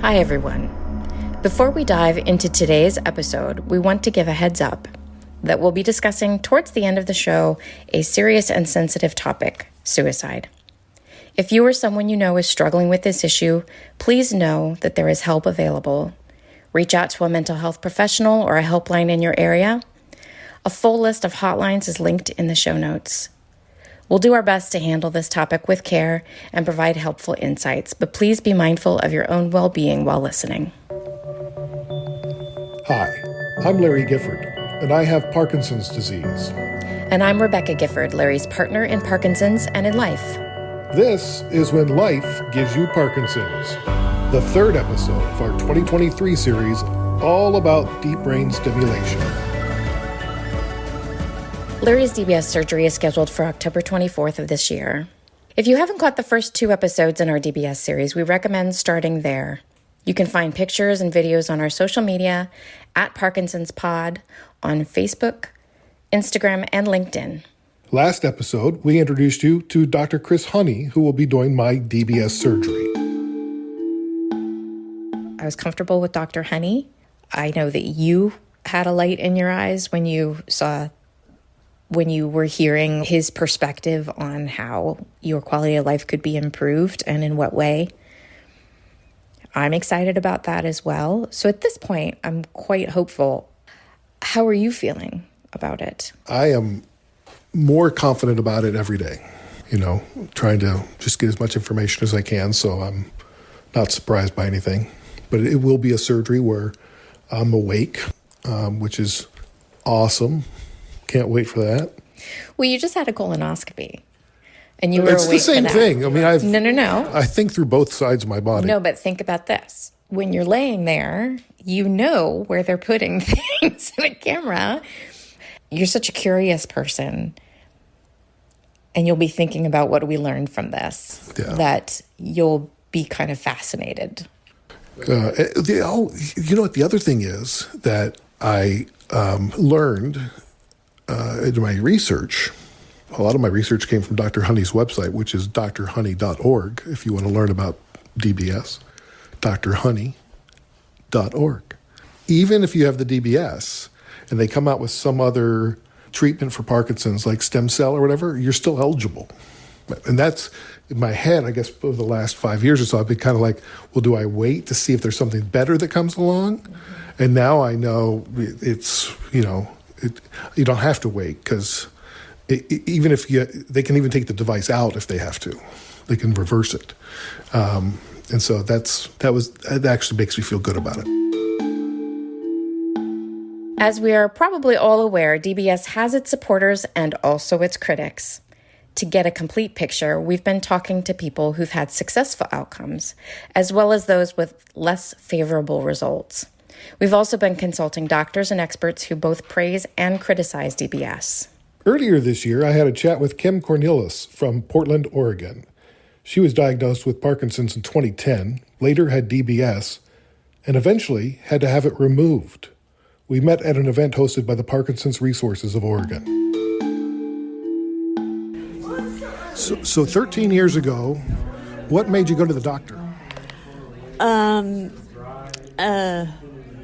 Hi, everyone. Before we dive into today's episode, we want to give a heads up that we'll be discussing towards the end of the show a serious and sensitive topic, suicide. If you or someone you know is struggling with this issue, please know that there is help available. Reach out to a mental health professional or a helpline in your area. A full list of hotlines is linked in the show notes. We'll do our best to handle this topic with care and provide helpful insights, but please be mindful of your own well-being while listening. Hi, I'm Larry Gifford, and I have Parkinson's disease. And I'm Rebecca Gifford, Larry's partner in Parkinson's and in life. This is When Life Gives You Parkinson's, the third episode of our 2023 series all about deep brain stimulation. Larry's DBS surgery is scheduled for October 24th of this year. If you haven't caught the first two episodes in our DBS series, we recommend starting there. You can find pictures and videos on our social media at Parkinson's Pod on Facebook, Instagram, and LinkedIn. Last episode, we introduced you to Dr. Chris Honey, who will be doing my DBS surgery. I was comfortable with Dr. Honey. I know that you had a light in your eyes when you were hearing his perspective on how your quality of life could be improved and in what way. I'm excited about that as well. So at this point, I'm quite hopeful. How are you feeling about it? I am more confident about it every day, trying to just get as much information as I can so I'm not surprised by anything. But it will be a surgery where I'm awake, which is awesome. Can't wait for that. Well, you just had a colonoscopy, and you were awake for that. It's the same thing. I mean, No. I think through both sides of my body. No, but think about this. When you're laying there, you know where they're putting things in a camera. You're such a curious person, and you'll be thinking about what we learned from this, that you'll be kind of fascinated. The other thing is that I learned in my research. A lot of my research came from Dr. Honey's website, which is drhoney.org, if you want to learn about DBS, drhoney.org. Even if you have the DBS and they come out with some other treatment for Parkinson's, like stem cell or whatever, you're still eligible. And that's, in my head, I guess, over the last 5 years or so, I've been kind of like, well, do I wait to see if there's something better that comes along? Mm-hmm. And now I know it's, you don't have to wait, because even if they can even take the device out if they have to. They can reverse it. And so that actually makes me feel good about it. As we are probably all aware, DBS has its supporters and also its critics. To get a complete picture, we've been talking to people who've had successful outcomes, as well as those with less favorable results. We've also been consulting doctors and experts who both praise and criticize DBS. Earlier this year, I had a chat with Kim Cornelis from Portland, Oregon. She was diagnosed with Parkinson's in 2010, later had DBS, and eventually had to have it removed. We met at an event hosted by the Parkinson's Resources of Oregon. So 13 years ago, what made you go to the doctor?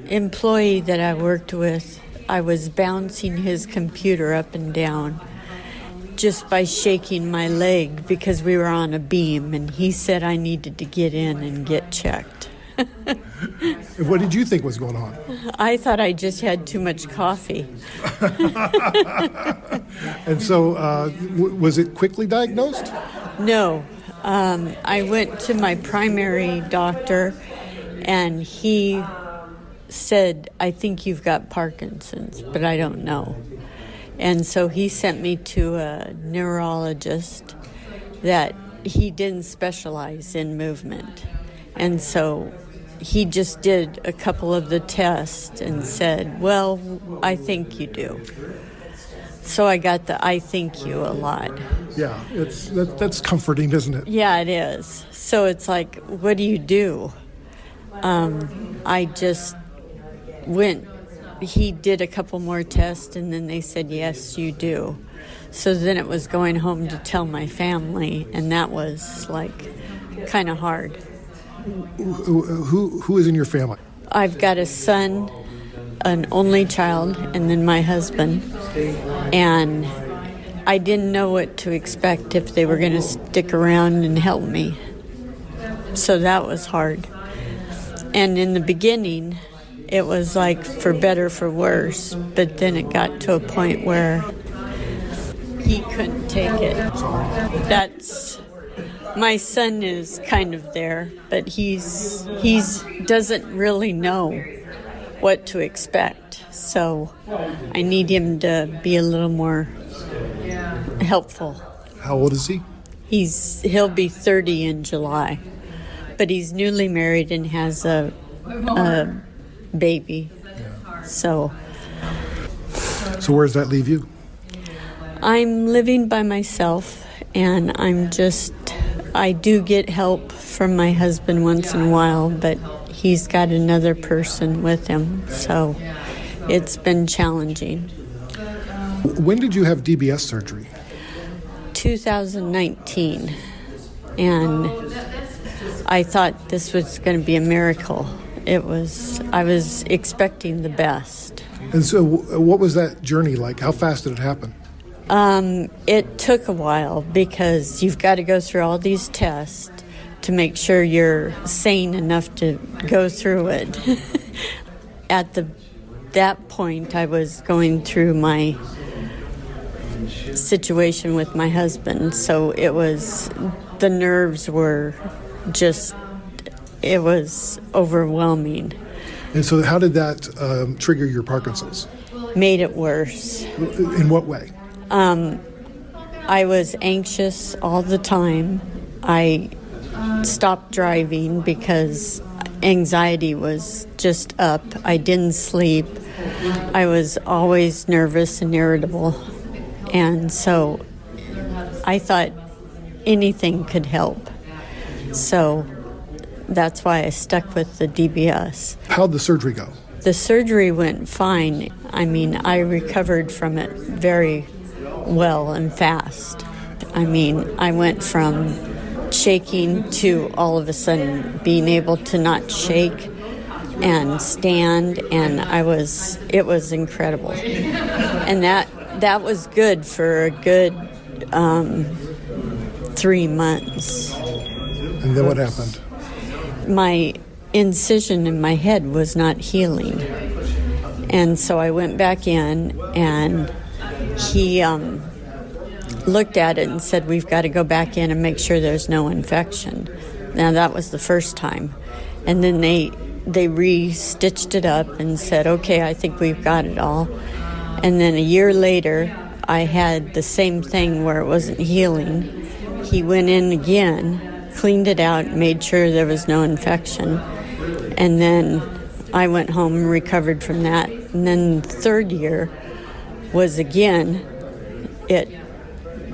Employee that I worked with, I was bouncing his computer up and down just by shaking my leg because we were on a beam, and he said I needed to get in and get checked. What did you think was going on? I thought I just had too much coffee. And so was it quickly diagnosed? No. I went to my primary doctor, and he said, I think you've got Parkinson's, but I don't know. And so he sent me to a neurologist that he didn't specialize in movement. And so he just did a couple of the tests and said, well, I think you do. So I got the I think you a lot. Yeah, that's comforting, isn't it? Yeah, it is. So it's like, what do you do? I just went, he did a couple more tests, and then they said, yes, you do. So then it was going home to tell my family, and that was like kind of hard. Who is in your family? I've got a son, an only child, and then my husband. And I didn't know what to expect if they were going to stick around and help me. So that was hard. And in the beginning, it was like for better, for worse. But then it got to a point where he couldn't take it. My son is kind of there, but he's doesn't really know what to expect. So I need him to be a little more helpful. How old is he? He'll be 30 in July, but he's newly married and has a baby. So where does that leave you? I'm living by myself, and I do get help from my husband once in a while, but he's got another person with him, so it's been challenging. When did you have DBS surgery? 2019, and I thought this was going to be a miracle. I was expecting the best. And so what was that journey like? How fast did it happen? It took a while because you've got to go through all these tests to make sure you're sane enough to go through it. At that point, I was going through my situation with my husband, so the nerves were it was overwhelming. And so how did that trigger your Parkinson's? Made it worse. In what way? I was anxious all the time. I stopped driving because anxiety was just up. I didn't sleep. I was always nervous and irritable. And so I thought anything could help. So that's why I stuck with the DBS. How'd the surgery go? The surgery went fine. I mean, I recovered from it very well and fast. I mean, I went from shaking to all of a sudden being able to not shake and stand, and it was incredible. And that was good for a good 3 months. And then what happened? My incision in my head was not healing. And so I went back in, and he looked at it and said, "We've got to go back in and make sure there's no infection." Now, that was the first time. And then they re-stitched it up and said, "Okay, I think we've got it all." And then a year later, I had the same thing where it wasn't healing. He went in again, cleaned it out, made sure there was no infection. And then I went home and recovered from that. And then the third year was again, it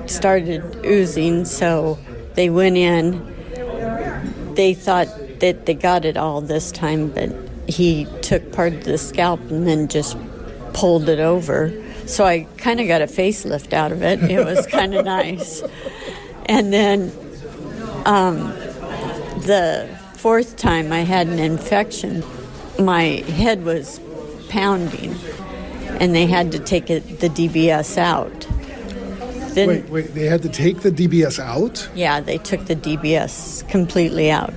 started oozing, so they went in. They thought that they got it all this time, but he took part of the scalp and then just pulled it over. So I kind of got a facelift out of it. It was kind of nice. And then the fourth time I had an infection, my head was pounding, and they had to take the DBS out. Then, Wait, they had to take the DBS out? Yeah, they took the DBS completely out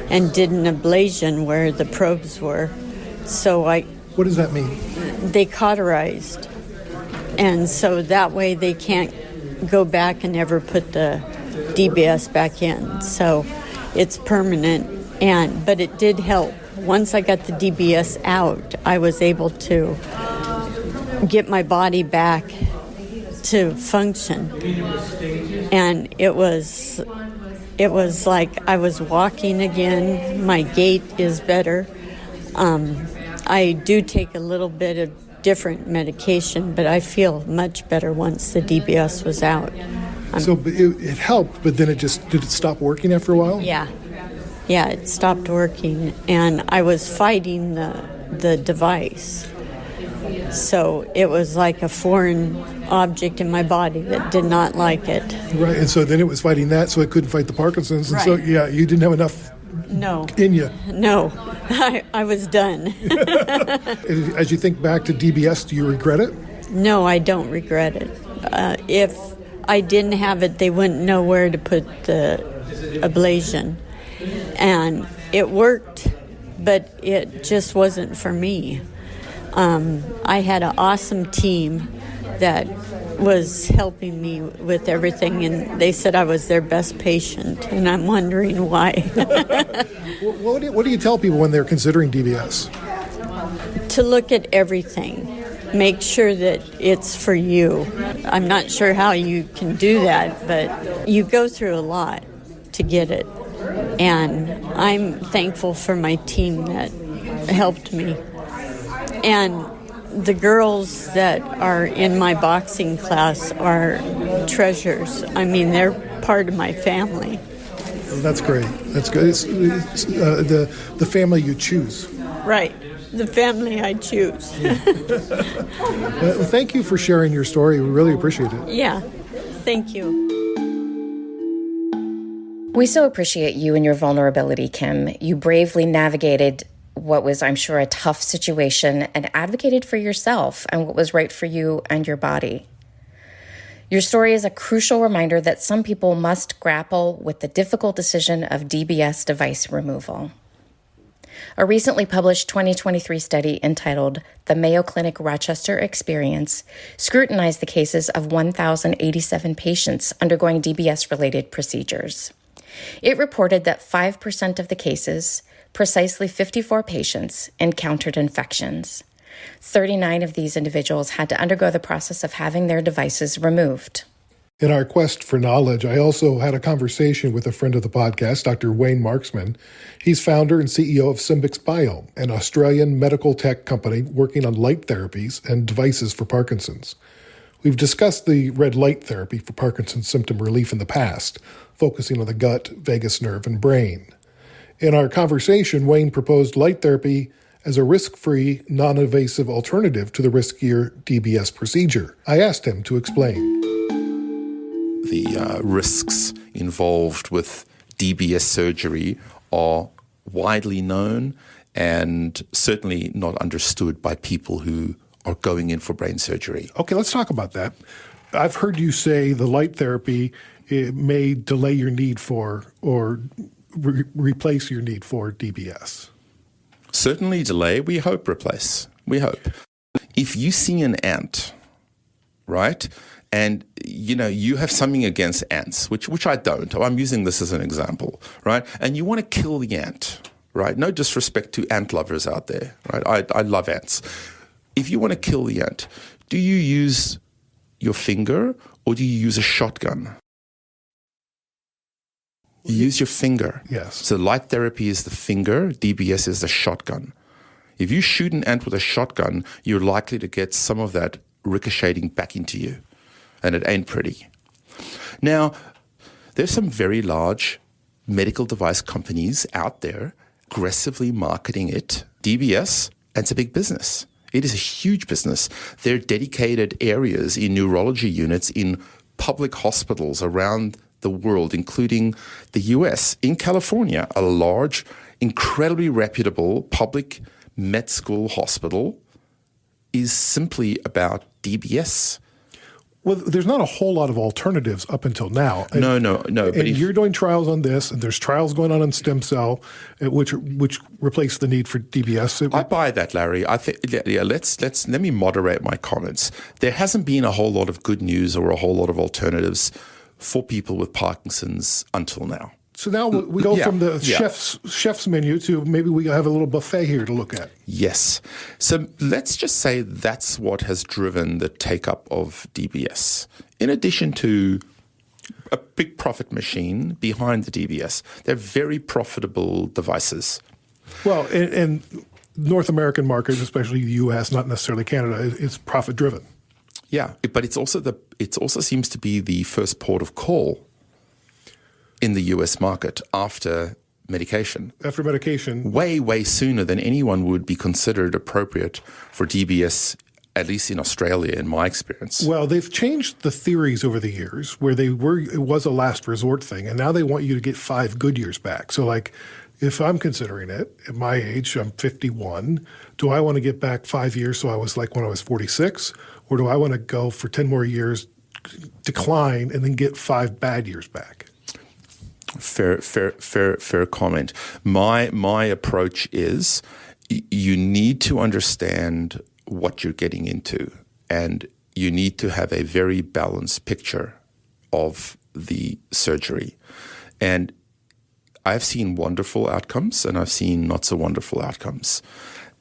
and did an ablation where the probes were. So What does that mean? they cauterized. And so that way they can't go back and ever put the DBS back in. So it's permanent, but it did help. Once I got the DBS out, I was able to get my body back to function. And it was like I was walking again. My gait is better. I do take a little bit of different medication, but I feel much better once the DBS was out. So it helped, but then did it stop working after a while? Yeah, it stopped working, and I was fighting the device. So it was like a foreign object in my body that did not like it. Right, and so then it was fighting that, so it couldn't fight the Parkinson's, and so, Right. yeah, you didn't have enough No. in you? No. I was done. As you think back to DBS, do you regret it? No, I don't regret it. If I didn't have it, they wouldn't know where to put the ablation. And it worked, but it just wasn't for me. I had an awesome team that was helping me with everything, and they said I was their best patient, and I'm wondering why. What do you tell people when they're considering DBS? To look at everything. Make sure that it's for you. I'm not sure how you can do that, but you go through a lot to get it. And I'm thankful for my team that helped me. And the girls that are in my boxing class are treasures. I mean, they're part of my family. That's great. That's good. It's the family you choose. Right. The family I choose. Well, thank you for sharing your story. We really appreciate it. Yeah. Thank you. We so appreciate you and your vulnerability, Kim. You bravely navigated what was, I'm sure, a tough situation and advocated for yourself and what was right for you and your body. Your story is a crucial reminder that some people must grapple with the difficult decision of DBS device removal. A recently published 2023 study entitled The Mayo Clinic Rochester Experience scrutinized the cases of 1,087 patients undergoing DBS-related procedures. It reported that 5% of the cases, precisely 54 patients, encountered infections. 39 of these individuals had to undergo the process of having their devices removed. In our quest for knowledge, I also had a conversation with a friend of the podcast, Dr. Wayne Marksman. He's founder and CEO of Symbix Bio, an Australian medical tech company working on light therapies and devices for Parkinson's. We've discussed the red light therapy for Parkinson's symptom relief in the past, focusing on the gut, vagus nerve, and brain. In our conversation, Wayne proposed light therapy as a risk-free, non-invasive alternative to the riskier DBS procedure. I asked him to explain. The risks involved with DBS surgery are widely known and certainly not understood by people who are going in for brain surgery. Okay, let's talk about that. I've heard you say the light therapy may delay your need for or replace your need for DBS. Certainly delay, we hope replace. We hope. If you see an ant, right, and you have something against ants, which I don't. I'm using this as an example, right? And you want to kill the ant, right? No disrespect to ant lovers out there, right? I love ants. If you want to kill the ant, do you use your finger or do you use a shotgun? You use your finger. Yes. So light therapy is the finger, DBS is the shotgun. If you shoot an ant with a shotgun, you're likely to get some of that ricocheting back into you. And it ain't pretty. Now, there's some very large medical device companies out there aggressively marketing it. DBS, and it's a big business. It is a huge business. There are dedicated areas in neurology units in public hospitals around the world, including the US. In California, a large, incredibly reputable public med school hospital is simply about DBS. Well, there's not a whole lot of alternatives up until now. No. But you're doing trials on this, and there's trials going on stem cell, which replace the need for DBS. I buy that, Larry. I think let me moderate my comments. There hasn't been a whole lot of good news or a whole lot of alternatives for people with Parkinson's until now. So now we go from the chef's menu to maybe we have a little buffet here to look at. Yes. So let's just say that's what has driven the take-up of DBS. In addition to a big profit machine behind the DBS, they're very profitable devices. Well, in North American markets, especially the U.S., not necessarily Canada, it's profit-driven. Yeah, but it also seems to be the first port of call in the US market after medication. After medication. Way sooner than anyone would be considered appropriate for DBS, at least in Australia, in my experience. Well, they've changed the theories over the years where it was a last resort thing, and now they want you to get 5 good years back. So like if I'm considering it, at my age, I'm 51, do I want to get back 5 years so I was like when I was 46? Or do I want to go for 10 more years, decline, and then get 5 bad years back? Fair comment. My approach is you need to understand what you're getting into, and you need to have a very balanced picture of the surgery. And I've seen wonderful outcomes and I've seen not so wonderful outcomes.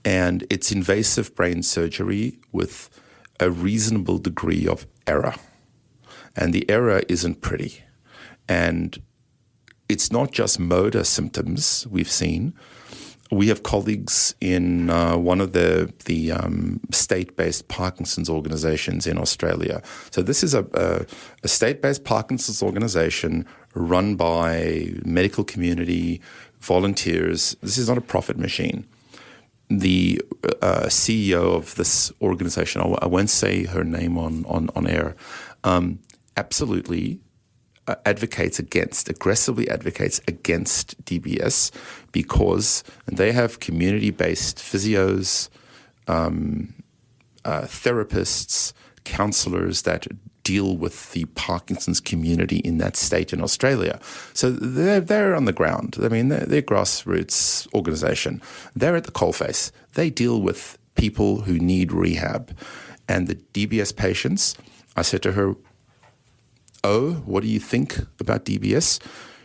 And it's invasive brain surgery with a reasonable degree of error. And the error isn't pretty. And it's not just motor symptoms we've seen. We have colleagues in one of the state-based Parkinson's organizations in Australia. So this is a state-based Parkinson's organization run by medical community, volunteers. This is not a profit machine. The CEO of this organization, I won't say her name on air, absolutely aggressively advocates against DBS because they have community-based physios, therapists, counselors that deal with the Parkinson's community in that state in Australia. So they're on the ground. I mean, they're grassroots organization. They're at the coalface. They deal with people who need rehab. And the DBS patients, I said to her, "Oh, what do you think about DBS?"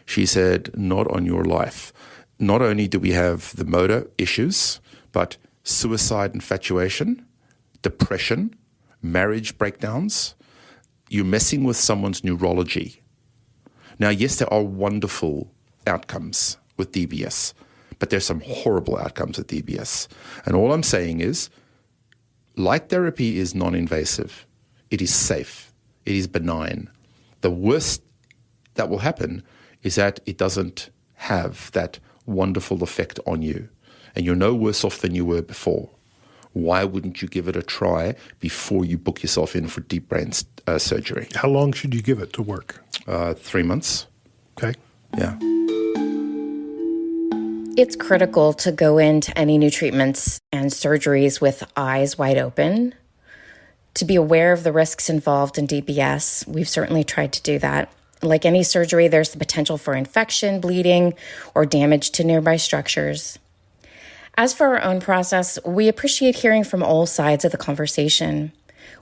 She said, "Not on your life. Not only do we have the motor issues, but suicide, infatuation, depression, marriage breakdowns. You're messing with someone's neurology." Now, yes, there are wonderful outcomes with DBS, but there's some horrible outcomes with DBS. And all I'm saying is light therapy is non-invasive. It is safe. It is benign. The worst that will happen is that it doesn't have that wonderful effect on you, and you're no worse off than you were before. Why wouldn't you give it a try before you book yourself in for deep brain surgery? How long should you give it to work? 3 months. Okay. Yeah. It's critical to go into any new treatments and surgeries with eyes wide open, to be aware of the risks involved in DBS. We've certainly tried to do that. Like any surgery, there's the potential for infection, bleeding, or damage to nearby structures. As for our own process, we appreciate hearing from all sides of the conversation.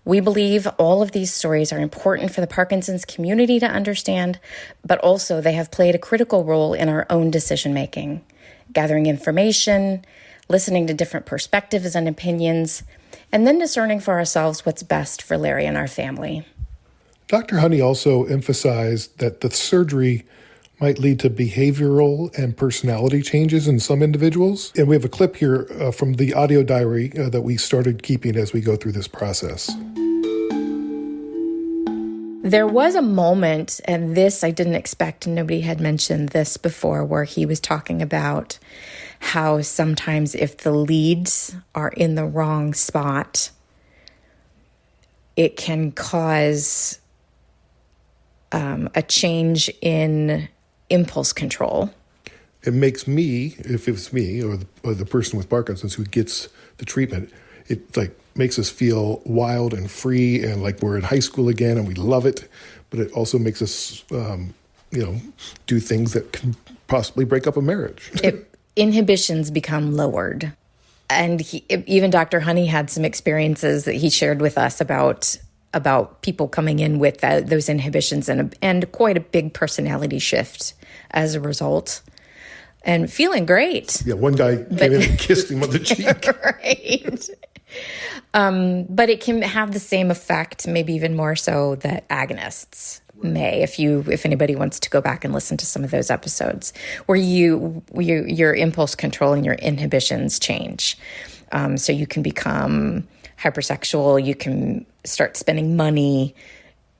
We believe all of these stories are important for the Parkinson's community to understand, but also they have played a critical role in our own decision-making, gathering information, listening to different perspectives and opinions, and then discerning for ourselves what's best for Larry and our family. Dr. Honey also emphasized that the surgery might lead to behavioral and personality changes in some individuals. And we have a clip here from the audio diary that we started keeping as we go through this process. There was a moment, and this I didn't expect, and nobody had mentioned this before, where he was talking about how sometimes if the leads are in the wrong spot, it can cause a change in impulse control. It makes me, if it's me or the person with Parkinson's who gets the treatment, it like makes us feel wild and free and like we're in high school again and we love it. But it also makes us, do things that can possibly break up a marriage. Inhibitions become lowered. And even Dr. Honey had some experiences that he shared with us about people coming in with those inhibitions and quite a big personality shift as a result. And feeling great. Yeah, one guy came in and kissed him on the cheek. Right. But it can have the same effect, maybe even more so, that agonists may, if anybody wants to go back and listen to some of those episodes, where your impulse control and your inhibitions change. So you can become hypersexual, you can start spending money,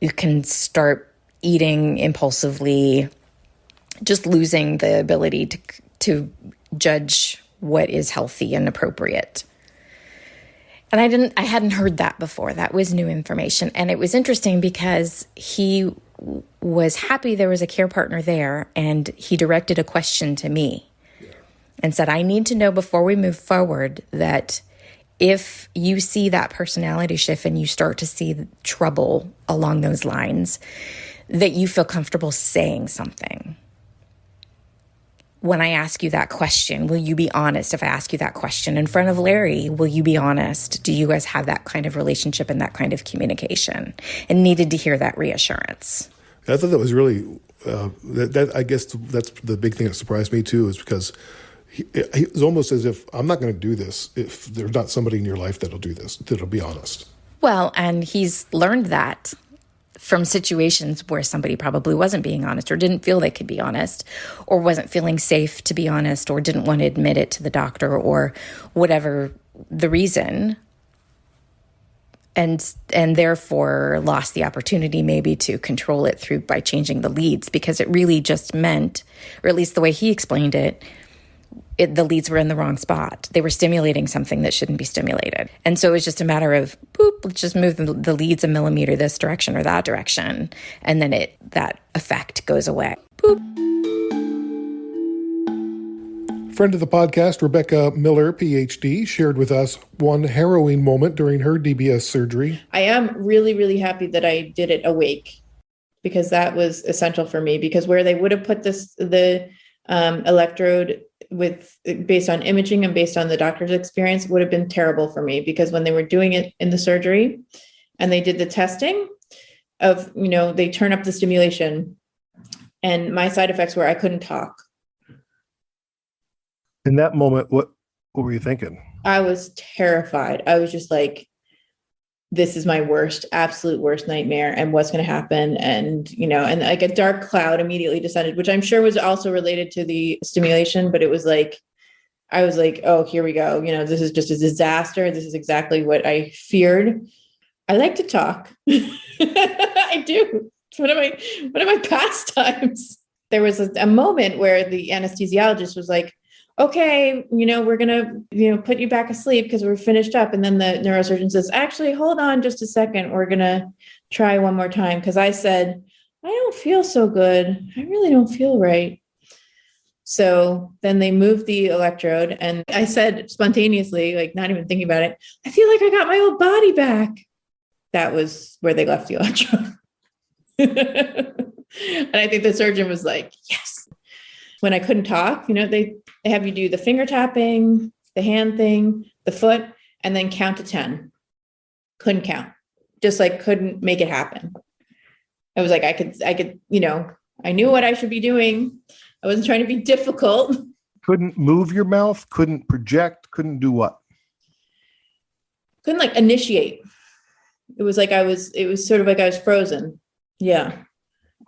you can start eating impulsively, just losing the ability to judge what is healthy and appropriate. And I hadn't heard that before. That was new information. And it was interesting because he was happy there was a care partner there, and he directed a question to me. and said, I need to know before we move forward that if you see that personality shift and you start to see trouble along those lines, that you feel comfortable saying something. When I ask you that question, will you be honest? If I ask you that question in front of Larry, will you be honest? Do you guys have that kind of relationship and that kind of communication? And needed to hear that reassurance. I thought that was really, I guess that's the big thing that surprised me too, is because it was almost as if, I'm not going to do this if there's not somebody in your life that'll do this, that'll be honest. Well, and he's learned that from situations where somebody probably wasn't being honest or didn't feel they could be honest or wasn't feeling safe to be honest or didn't want to admit it to the doctor or whatever the reason, and therefore lost the opportunity maybe to control it through by changing the leads, because it really just meant, or at least the way he explained it, the leads were in the wrong spot. They were stimulating something that shouldn't be stimulated. And so it was just a matter of, boop, let's just move the leads a millimeter this direction or that direction. And then that effect goes away. Boop. Friend of the podcast, Rebecca Miller, PhD, shared with us one harrowing moment during her DBS surgery. I am really, really happy that I did it awake, because that was essential for me, because where they would have put the electrode based on imaging and based on the doctor's experience would have been terrible for me, because when they were doing it in the surgery and they did the testing of, they turn up the stimulation, and my side effects were I couldn't talk. In that moment, what were you thinking? I was terrified. I was just like, this is my absolute worst nightmare, and what's going to happen. And, and like a dark cloud immediately descended, which I'm sure was also related to the stimulation, but it was like, I was like, oh, here we go. This is just a disaster. This is exactly what I feared. I like to talk. I do. It's one of my pastimes. There was a moment where the anesthesiologist was like, okay, we're going to, put you back asleep because we're finished up. And then the neurosurgeon says, actually, hold on just a second. We're going to try one more time. Because I said, I don't feel so good. I really don't feel right. So then they moved the electrode, and I said spontaneously, like not even thinking about it, I feel like I got my old body back. That was where they left the electrode. And I think the surgeon was like, yes. When I couldn't talk, they have you do the finger tapping, the hand thing, the foot, and then count to 10. Couldn't count. Just like couldn't make it happen. I was like, I could, I knew what I should be doing. I wasn't trying to be difficult. Couldn't move your mouth, couldn't project, couldn't do what? Couldn't like initiate. It was sort of like I was frozen. Yeah.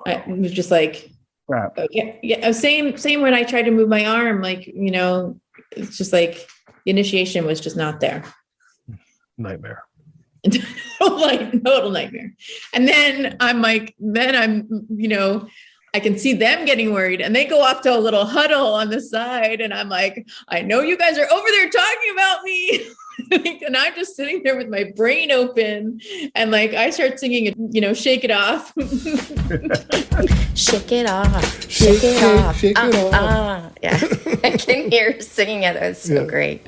It was just like, crap. Yeah. Same when I tried to move my arm, like, it's just like the initiation was just not there. Nightmare. Total nightmare. And then I can see them getting worried, and they go off to a little huddle on the side. And I'm like, I know you guys are over there talking about me. And I'm just sitting there with my brain open, and like I start singing, shake it off. Shake it off. Shake it off. Shake it off. Yeah. I can hear her singing it. It's so great.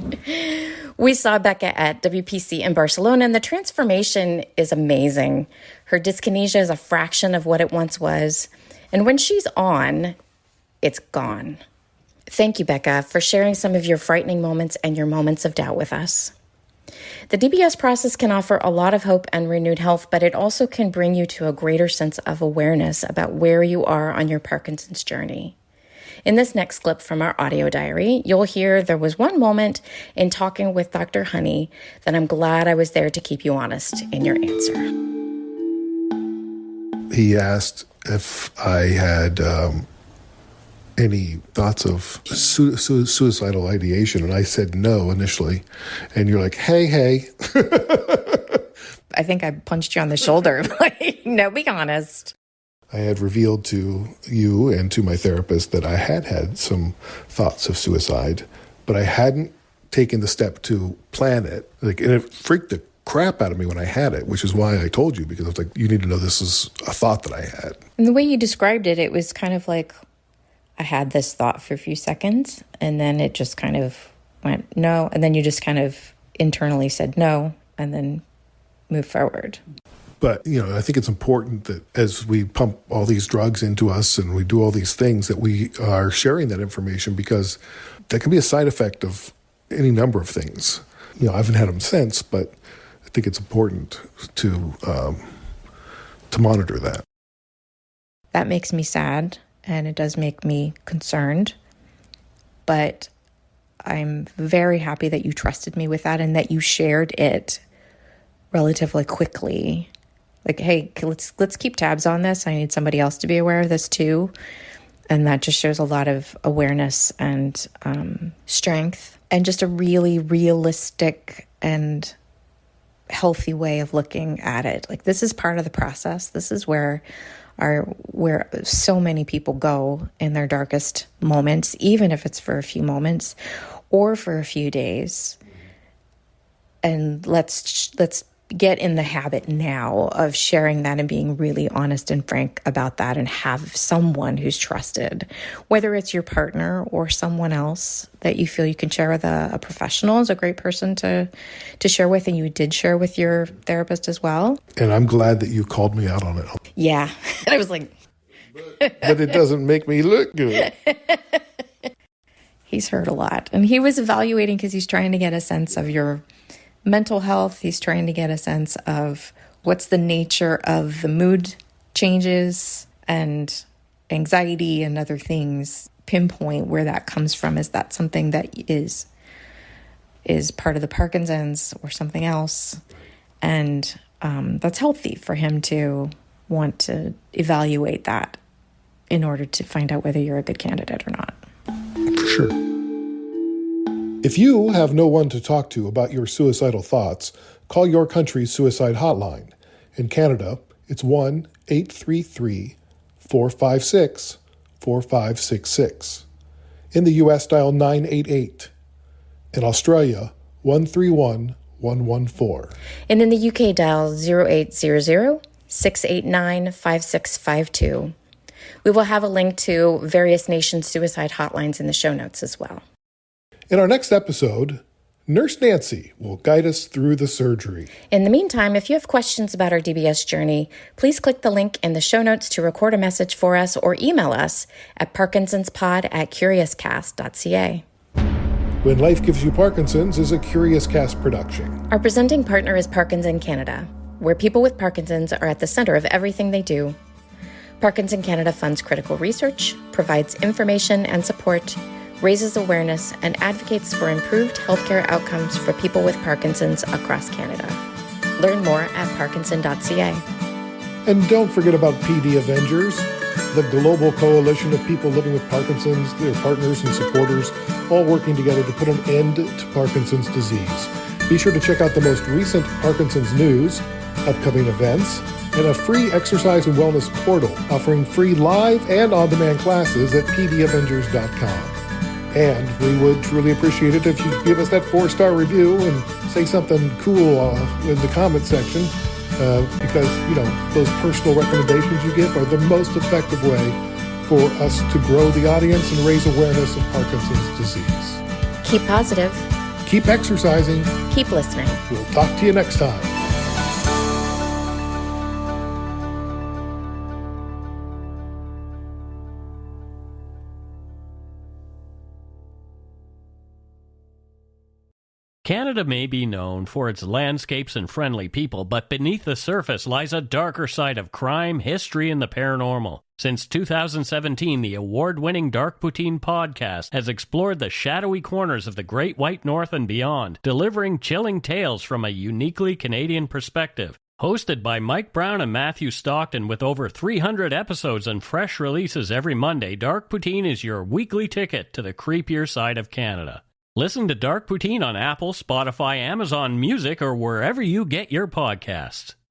We saw Becca at WPC in Barcelona, and the transformation is amazing. Her dyskinesia is a fraction of what it once was. And when she's on, it's gone. Thank you, Becca, for sharing some of your frightening moments and your moments of doubt with us. The DBS process can offer a lot of hope and renewed health, but it also can bring you to a greater sense of awareness about where you are on your Parkinson's journey. In this next clip from our audio diary, you'll hear there was one moment in talking with Dr. Honey that I'm glad I was there to keep you honest in your answer. He asked if I had any thoughts of suicidal ideation, and I said no initially. And you're like, hey. I think I punched you on the shoulder. Like, no, be honest. I had revealed to you and to my therapist that I had some thoughts of suicide, but I hadn't taken the step to plan it. And it freaked the crap out of me when I had it, which is why I told you, because I was like, you need to know this is a thought that I had. And the way you described it, it was kind of like, I had this thought for a few seconds, and then it just kind of went no, and then you just kind of internally said no, and then move forward. But, I think it's important that as we pump all these drugs into us and we do all these things, that we are sharing that information, because that can be a side effect of any number of things. I haven't had them since, but I think it's important to monitor that. That makes me sad, and it does make me concerned. But I'm very happy that you trusted me with that and that you shared it relatively quickly. Like, hey, let's keep tabs on this. I need somebody else to be aware of this too. And that just shows a lot of awareness and strength, and just a really realistic and healthy way of looking at it. Like, this is part of the process. This is where so many people go in their darkest moments, even if it's for a few moments or for a few days. And let's get in the habit now of sharing that and being really honest and frank about that, and have someone who's trusted, whether it's your partner or someone else that you feel you can share with. A professional is a great person to share with, and you did share with your therapist as well. And I'm glad that you called me out on it. Yeah. And I was like... But it doesn't make me look good. He's heard a lot. And he was evaluating because he's trying to get a sense of your mental health. He's trying to get a sense of what's the nature of the mood changes and anxiety and other things. Pinpoint where that comes from. Is that something that is part of the Parkinson's or something else? And that's healthy for him to want to evaluate that in order to find out whether you're a good candidate or not. For sure. If you have no one to talk to about your suicidal thoughts, call your country's suicide hotline. In Canada, it's 1-833-456-4566. In the U.S., dial 988. In Australia, 131-114. And in the UK, dial 0800-689-5652. We will have a link to various nations' suicide hotlines in the show notes as well. In our next episode, Nurse Nancy will guide us through the surgery. In the meantime, if you have questions about our DBS journey, please click the link in the show notes to record a message for us or email us at parkinsonspod@curiouscast.ca. When Life Gives You Parkinson's is a Curious Cast production. Our presenting partner is Parkinson Canada, where people with Parkinson's are at the center of everything they do. Parkinson Canada funds critical research, provides information and support, raises awareness, and advocates for improved healthcare outcomes for people with Parkinson's across Canada. Learn more at parkinson.ca. And don't forget about PD Avengers, the global coalition of people living with Parkinson's, their partners and supporters, all working together to put an end to Parkinson's disease. Be sure to check out the most recent Parkinson's news, upcoming events, and a free exercise and wellness portal offering free live and on-demand classes at pdavengers.com. And we would truly appreciate it if you give us that 4-star review and say something cool in the comment section, because, those personal recommendations you give are the most effective way for us to grow the audience and raise awareness of Parkinson's disease. Keep positive. Keep exercising. Keep listening. We'll talk to you next time. Canada may be known for its landscapes and friendly people, but beneath the surface lies a darker side of crime, history, and the paranormal. Since 2017, the award-winning Dark Poutine podcast has explored the shadowy corners of the Great White North and beyond, delivering chilling tales from a uniquely Canadian perspective. Hosted by Mike Brown and Matthew Stockton with over 300 episodes and fresh releases every Monday, Dark Poutine is your weekly ticket to the creepier side of Canada. Listen to Dark Poutine on Apple, Spotify, Amazon Music, or wherever you get your podcasts.